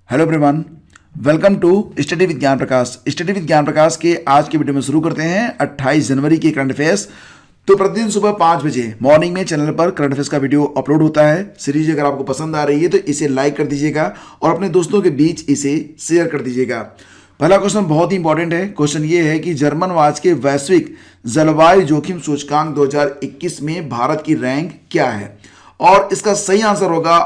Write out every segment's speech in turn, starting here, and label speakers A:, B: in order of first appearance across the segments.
A: Hello everyone, welcome to study with Gyan Prakash. Study with Gyan प्रकाश के आज की वीडियो में शुरू करते हैं 28 जनवरी के करंट अफेयर्स। तो प्रतिदिन सुबह 5 बजे मॉर्निंग में चैनल पर करंट अफेयर्स का वीडियो अपलोड होता है। सीरीज अगर आपको पसंद आ रही है तो इसे लाइक कर दीजिएगा और अपने दोस्तों के बीच इसे शेयर कर दीजिएगा। पहला क्वेश्चन बहुत ही इंपॉर्टेंट है। क्वेश्चन ये है कि जर्मन वाच के वैश्विक जलवायु जोखिम सूचकांक 2021 में भारत की रैंक क्या है? और इसका सही आंसर होगा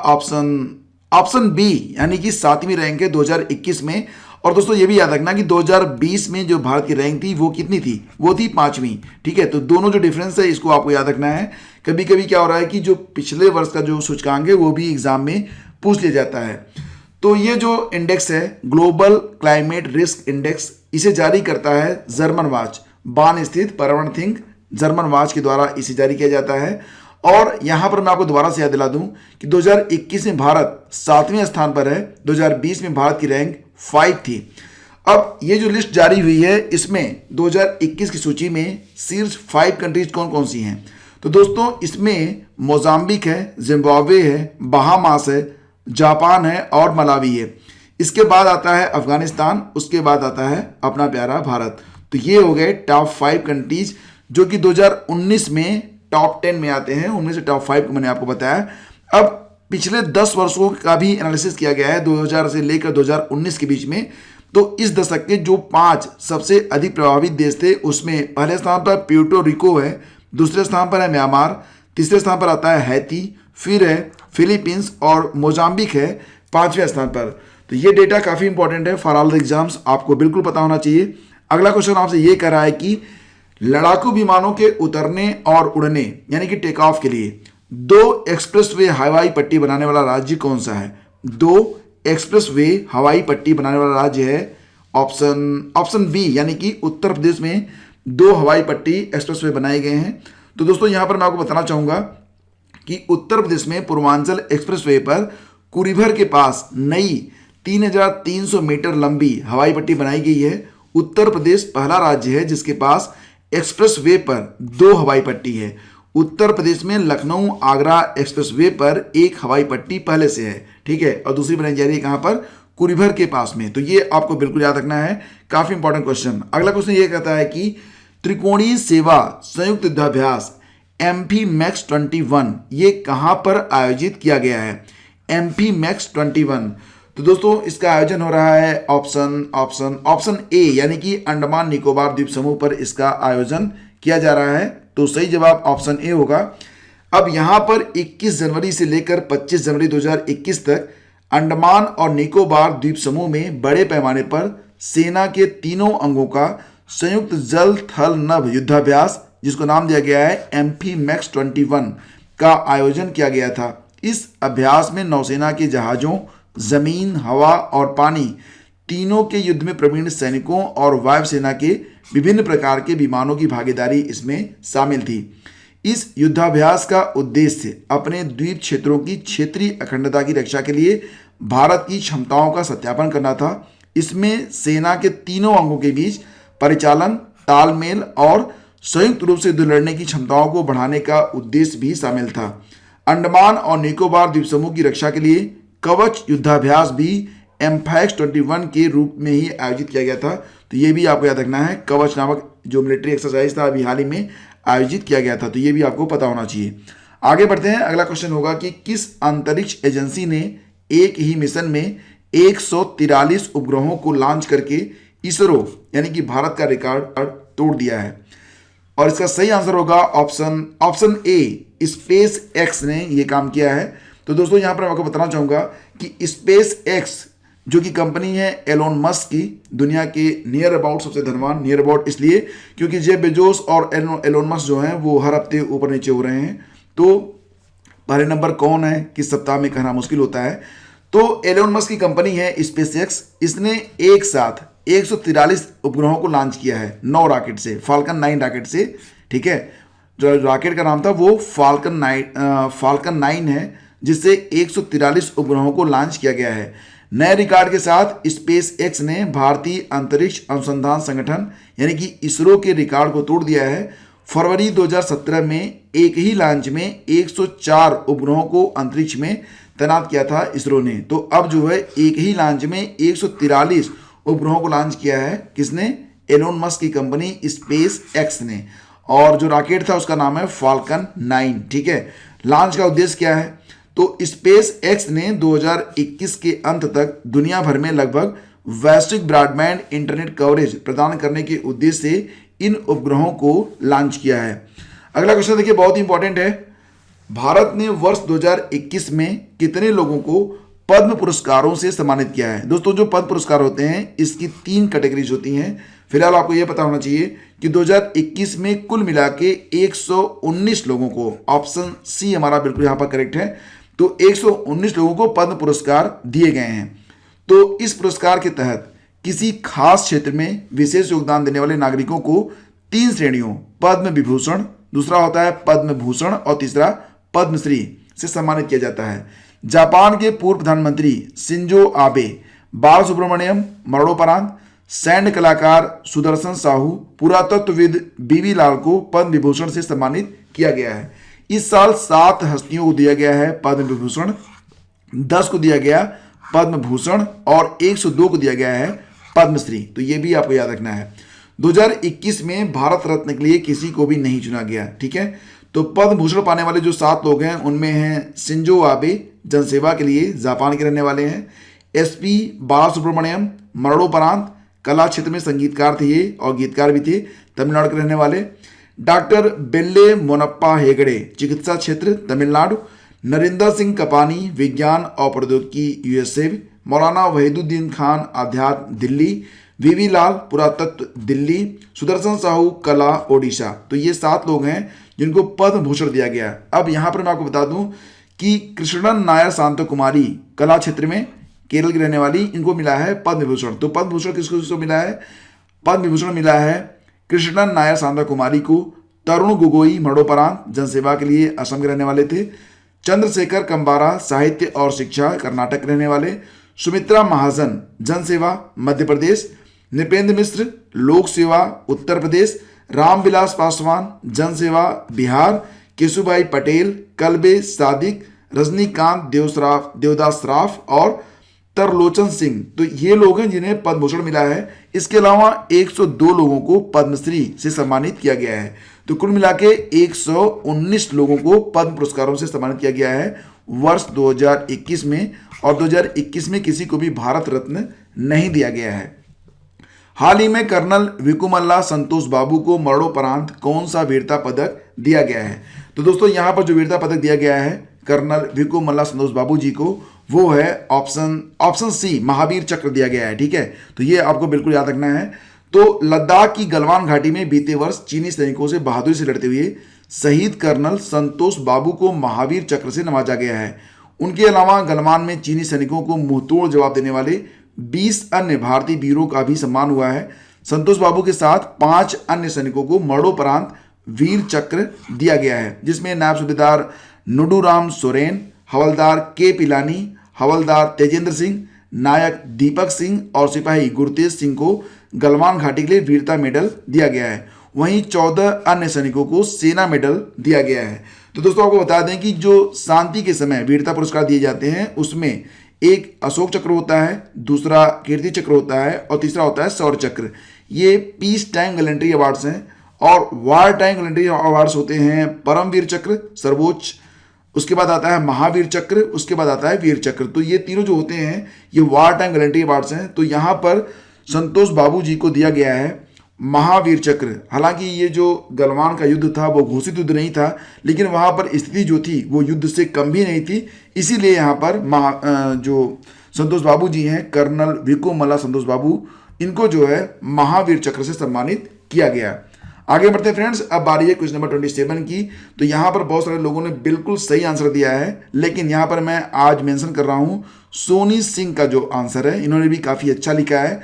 A: ऑप्शन बी, यानी कि 7वीं रैंक है 2021 में। और दोस्तों ये भी याद रखना कि 2020 में जो भारत की रैंक थी वो कितनी थी? वो थी 5वीं। ठीक है, तो दोनों जो डिफरेंस है इसको आपको याद रखना है। कभी कभी क्या हो रहा है कि जो पिछले वर्ष का जो सूचकांक है वो भी एग्जाम में पूछ लिया जाता है। तो ये जो इंडेक्स है ग्लोबल क्लाइमेट रिस्क इंडेक्स, इसे जारी करता है जर्मन वाच, बान स्थित पर्यावरण थिंक जर्मन वाच के द्वारा इसे जारी किया जाता है। और यहां पर मैं आपको दोबारा से याद दिला दूं कि 2021 में भारत 7वें स्थान पर है, 2020 में भारत की रैंक 5 थी। अब ये जो लिस्ट जारी हुई है इसमें 2021 की सूची में शीर्ष 5 कंट्रीज कौन कौन सी हैं? तो दोस्तों इसमें मोजाम्बिक है, जिम्बाब्वे है, बहामास है, जापान है और मलावी है। इसके बाद आता है अफगानिस्तान, उसके बाद आता है अपना प्यारा भारत। तो ये हो गए टॉप 5 कंट्रीज जो कि 2019 में टॉप 10 में आते हैं। उनमें से टॉप 5 को मैंने आपको बताया। अब पिछले 10 वर्षों का भी एनालिसिस किया गया है 2000 से लेकर 2019 के बीच में। तो इस दशक के जो 5 सबसे अधिक प्रभावित देश थे उसमें पहले स्थान पर प्यूर्टो रिको है, दूसरे स्थान पर है म्यांमार, तीसरे स्थान पर आता है हैती, फिर है फिलीपींस और मोजाम्बिक है 5वें स्थान पर। तो ये डेटा काफी इंपॉर्टेंट है फॉर ऑल द एग्जाम्स, आपको बिल्कुल पता होना चाहिए। अगला क्वेश्चन आपसे ये कह रहा है कि लड़ाकू विमानों के उतरने और उड़ने यानी कि टेक ऑफ के लिए 2 एक्सप्रेसवे हवाई पट्टी बनाने वाला राज्य कौन सा है? 2 एक्सप्रेसवे हवाई पट्टी बनाने वाला राज्य है ऑप्शन बी, यानी कि उत्तर प्रदेश में 2 हवाई पट्टी एक्सप्रेसवे बनाए गए हैं। तो दोस्तों यहां पर मैं आपको बताना चाहूंगा कि उत्तर प्रदेश में पूर्वांचल एक्सप्रेसवे पर कुरीभर के पास नई 3300 मीटर लंबी हवाई पट्टी बनाई गई है। उत्तर प्रदेश पहला राज्य है जिसके पास एक्सप्रेसवे पर 2 हवाई पट्टी है। उत्तर प्रदेश में लखनऊ आगरा एक्सप्रेसवे पर 1 हवाई पट्टी पहले से है, ठीक है, और दूसरी बनाई जा रही है कहां पर? कुरीभर के पास में। तो ये आपको बिल्कुल याद रखना है, काफी इंपॉर्टेंट क्वेश्चन। अगला क्वेश्चन ये कहता है कि त्रिकोणीय सेवा संयुक्त युद्धाभ्यास MP मैक्स 21 ये कहां पर आयोजित किया गया है? MP max 21। तो दोस्तों इसका आयोजन हो रहा है ऑप्शन ए, यानी कि अंडमान निकोबार द्वीप समूह पर इसका आयोजन किया जा रहा है। तो सही जवाब ऑप्शन ए होगा। अब यहां पर 21 जनवरी से लेकर 25 जनवरी 2021 तक अंडमान और निकोबार द्वीप समूह में बड़े पैमाने पर सेना के तीनों अंगों का संयुक्त जल थल नभ युद्धाभ्यास, जिसको नाम दिया गया है MP मैक्स 21 का आयोजन किया गया था। इस अभ्यास में नौसेना के जहाजों, जमीन, हवा और पानी तीनों के युद्ध में प्रवीण सैनिकों और वायुसेना के विभिन्न प्रकार के विमानों की भागीदारी इसमें शामिल थी। इस युद्धाभ्यास का उद्देश्य अपने द्वीप क्षेत्रों की क्षेत्रीय अखंडता की रक्षा के लिए भारत की क्षमताओं का सत्यापन करना था। इसमें सेना के तीनों अंगों के बीच परिचालन, तालमेल और संयुक्त रूप से युद्ध लड़ने की क्षमताओं को बढ़ाने का उद्देश्य भी शामिल था। अंडमान और निकोबार द्वीप समूह की रक्षा के लिए कवच युद्धाभ्यास भी MPAX 21 के रूप में ही आयोजित किया गया था। तो ये भी आपको याद रखना है, कवच नामक जो मिलिट्री एक्सरसाइज था अभी हाल ही में आयोजित किया गया था। तो ये भी आपको पता होना चाहिए। आगे बढ़ते हैं। अगला क्वेश्चन होगा कि किस अंतरिक्ष एजेंसी ने एक ही मिशन में 143 उपग्रहों को लॉन्च करके इसरो यानी कि भारत का रिकॉर्ड तोड़ दिया है? और इसका सही आंसर होगा ऑप्शन ए, स्पेस एक्स ने यह काम किया है। तो दोस्तों यहां पर मैं आपको बताना चाहूंगा कि स्पेस एक्स जो कि कंपनी है एलोन मस्क की, दुनिया के नियर अबाउट सबसे धनवान, नियर अबाउट इसलिए क्योंकि जेफ बेजोस और एलोन मस्क जो हैं वो हर हफ्ते ऊपर नीचे हो रहे हैं। तो पहले नंबर कौन है किस सप्ताह में कहना मुश्किल होता है। तो एलोन मस्क की कंपनी है स्पेस एक्स, इसने एक साथ 143 उपग्रहों को लॉन्च किया है 9 रॉकेट से, फाल्कन 9 रॉकेट से, ठीक है। जो रॉकेट का नाम था वो फाल्कन 9 है, जिससे 143 उपग्रहों को लॉन्च किया गया है। नए रिकॉर्ड के साथ स्पेस एक्स ने भारतीय अंतरिक्ष अनुसंधान संगठन यानी कि इसरो के रिकॉर्ड को तोड़ दिया है। फरवरी 2017 में एक ही लॉन्च में 104 उपग्रहों को अंतरिक्ष में तैनात किया था इसरो ने। तो अब जो है एक ही लॉन्च में 143 उपग्रहों को लॉन्च किया है। किसने? एलोन मस्क की कंपनी स्पेस एक्स ने। और जो रॉकेट था उसका नाम है फाल्कन 9। ठीक है, लॉन्च का उद्देश्य क्या है? तो स्पेस एक्स ने 2021 के अंत तक दुनिया भर में लगभग वैश्विक ब्रॉडबैंड इंटरनेट कवरेज प्रदान करने के उद्देश्य से इन उपग्रहों को लॉन्च किया है। अगला क्वेश्चन देखिए, बहुत ही इंपॉर्टेंट है। भारत ने वर्ष 2021 में कितने लोगों को पद्म पुरस्कारों से सम्मानित किया है? दोस्तों, जो पद्म पुरस्कार होते हैं इसकी 3 कैटेगरीज होती हैं। फिलहाल आपको यह पता होना चाहिए कि 2021 में कुल मिला के 119 लोगों को, ऑप्शन सी हमारा बिल्कुल यहां पर करेक्ट है, तो 119 लोगों को पद्म पुरस्कार दिए गए हैं। तो इस पुरस्कार के तहत किसी खास क्षेत्र में विशेष योगदान देने वाले नागरिकों को 3 श्रेणियों, पद्म विभूषण, दूसरा होता है पद्म भूषण और तीसरा पद्मश्री से सम्मानित किया जाता है। जापान के पूर्व प्रधानमंत्री शिंजो आबे, बाल सुब्रमण्यम मरणोपरांत, सैन्य कलाकार सुदर्शन साहू, पुरातत्वविद बीबी लाल को पद्म विभूषण से सम्मानित किया गया है। इस साल 7 हस्तियों को दिया गया है पद्म विभूषण, 10 को दिया गया पद्म भूषण और 102 को दिया गया है पद्मश्री। तो ये भी आपको याद रखना है। 2021 में भारत रत्न के लिए किसी को भी नहीं चुना गया। ठीक है, तो पद्म भूषण पाने वाले जो 7 लोग हैं उनमें हैं शिंजो आबे, जनसेवा के लिए जापान के रहने वाले हैं। एसपी बाला सुब्रमण्यम मरणोपरांत, कला क्षेत्र में संगीतकार थे ये और गीतकार भी थे, तमिलनाडु के रहने वाले। डॉक्टर बेल्ले मोनप्पा हेगड़े, चिकित्सा क्षेत्र तमिलनाडु। नरिंदर सिंह कपानी, विज्ञान और प्रौद्योगिकी यूएसए। मौलाना वहीदुद्दीन खान, अध्यात्म दिल्ली। वीवी लाल, पुरातत्व दिल्ली। सुदर्शन साहू, कला ओडिशा। तो ये 7 लोग हैं जिनको पद्म भूषण दिया गया। अब यहां पर मैं आपको बता दूं कि कृष्णन नायर शांत कुमारी, कला क्षेत्र में केरल की रहने वाली, इनको मिला है पद्म विभूषण। तो पद्म भूषण किसको मिला है? पद्म विभूषण मिला है कृष्णन नायर शांता कुमारी को। तरुण गोगोई मरणोपरांत, जनसेवा के लिए असम के रहने वाले थे। चंद्रशेखर कंबारा, साहित्य और शिक्षा, कर्नाटक रहने वाले। सुमित्रा महाजन, जनसेवा, मध्य प्रदेश। नृपेंद्र मिश्र, लोक सेवा, उत्तर प्रदेश। रामविलास पासवान, जनसेवा, बिहार। केशुभाई पटेल, कल्बे सादिक। रजनीकांत देवदास राफ और तरलोचन सिंह। तो ये लोग हैं जिन्हें पद्म भूषण मिला है। इसके अलावा 102 लोगों को पद्मश्री से सम्मानित किया गया है। तो कुल मिला के 119 लोगों को पद्म पुरस्कारों से सम्मानित किया गया है वर्ष 2021 में। और 2021 में किसी को भी भारत रत्न नहीं दिया गया है। हाल ही में कर्नल विकुमल्ला संतोष बाबू को मरणोपरांत कौन सा वीरता पदक दिया गया है? तो दोस्तों, यहां पर जो वीरता पदक दिया गया है कर्नल विकुमल्ला संतोष बाबू जी को, वो है ऑप्शन सी, महावीर चक्र दिया गया है। ठीक है, तो ये आपको बिल्कुल याद रखना है। तो लद्दाख की गलवान घाटी में बीते वर्ष चीनी सैनिकों से बहादुरी से लड़ते हुए शहीद कर्नल संतोष बाबू को महावीर चक्र से नवाजा गया है। उनके अलावा गलवान में चीनी सैनिकों को मुंहतोड़ जवाब देने वाले 20 अन्य भारतीय वीरों का भी सम्मान हुआ है। संतोष बाबू के साथ 5 अन्य सैनिकों को मरणोपरांत वीर चक्र दिया गया है, जिसमें नायब सूबेदार नुडूराम सोरेन, हवलदार के पिलानी, हवलदार तेजेंद्र सिंह, नायक दीपक सिंह और सिपाही गुरतेज सिंह को गलवान घाटी के लिए वीरता मेडल दिया गया है। वहीं 14 अन्य सैनिकों को सेना मेडल दिया गया है। तो दोस्तों, आपको बता दें कि जो शांति के समय वीरता पुरस्कार दिए जाते हैं उसमें एक अशोक चक्र होता है, दूसरा कीर्ति चक्र होता है और तीसरा होता है शौर्य चक्र। ये पीस टाइम गैलेंट्री अवार्ड्स हैं। और वार टाइम गैलेंट्री अवार्ड्स होते हैं परमवीर चक्र सर्वोच्च, उसके बाद आता है महावीर चक्र, उसके बाद आता है वीर चक्र। तो ये तीनों जो होते हैं ये वार टाइम गैलेंट्री अवार्ड्स हैं। तो यहाँ पर संतोष बाबू जी को दिया गया है महावीर चक्र। हालांकि ये जो गलवान का युद्ध था वो घोषित युद्ध नहीं था, लेकिन वहाँ पर स्थिति जो थी वो युद्ध से कम भी नहीं थी, इसीलिए यहाँ पर जो संतोष बाबू जी हैं, कर्नल विकुमल्ला संतोष बाबू, इनको जो है महावीर चक्र से सम्मानित किया गया। आगे बढ़ते हैं फ्रेंड्स, अब बारी है क्वेश्चन नंबर 27 की। तो यहाँ पर बहुत सारे लोगों ने बिल्कुल सही आंसर दिया है, लेकिन यहाँ पर मैं आज मेंशन कर रहा हूँ सोनी सिंह का जो आंसर है, इन्होंने भी काफ़ी अच्छा लिखा है।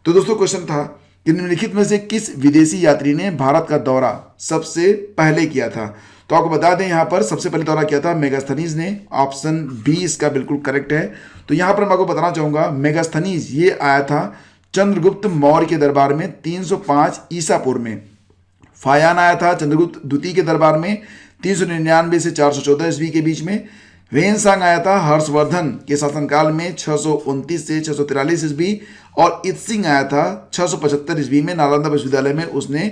A: तो दोस्तों, क्वेश्चन था कि निम्नलिखित में से किस विदेशी यात्री ने भारत का दौरा सबसे पहले किया था? तो आपको बता दें यहाँ पर सबसे पहले दौरा किया था मेगास्थनीज ने। ऑप्शन बी इसका बिल्कुल करेक्ट है। तो यहाँ पर मैं आपको बताना चाहूँगा मेगास्थनीज ये आया था चंद्रगुप्त मौर्य के दरबार में 305 ईसा पूर्व में। फायान आया था चंद्रगुप्त द्वितीय के दरबार में 399 से 414 ईस्वी के बीच में। वेनसांग आया था हर्षवर्धन के शासनकाल में 629 से 643 ईस्वी। और इत्सिंग आया था 675 ईस्वी में नालंदा विश्वविद्यालय में। उसने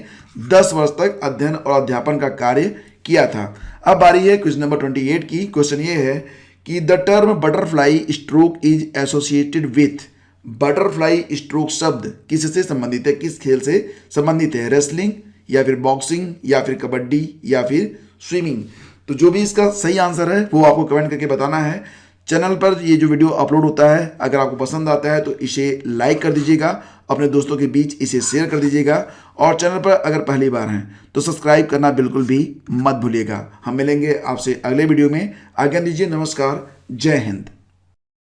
A: 10 वर्ष तक अध्ययन और अध्यापन का कार्य किया था। अब बारी है क्वेश्चन नंबर 28 की। क्वेश्चन ये है कि the term butterfly stroke is associated with. Butterfly stroke शब्द किससे संबंधित है, किस खेल से संबंधित है? रेसलिंग या फिर बॉक्सिंग या फिर कबड्डी या फिर स्विमिंग। तो जो भी इसका सही आंसर है वो आपको कमेंट करके बताना है। चैनल पर ये जो वीडियो अपलोड होता है अगर आपको पसंद आता है तो इसे लाइक कर दीजिएगा, अपने दोस्तों के बीच इसे शेयर कर दीजिएगा। और चैनल पर अगर पहली बार हैं तो सब्सक्राइब करना बिल्कुल भी मत भूलिएगा। हम मिलेंगे आपसे अगले वीडियो में। आज्ञा दीजिए, नमस्कार, जय हिंद।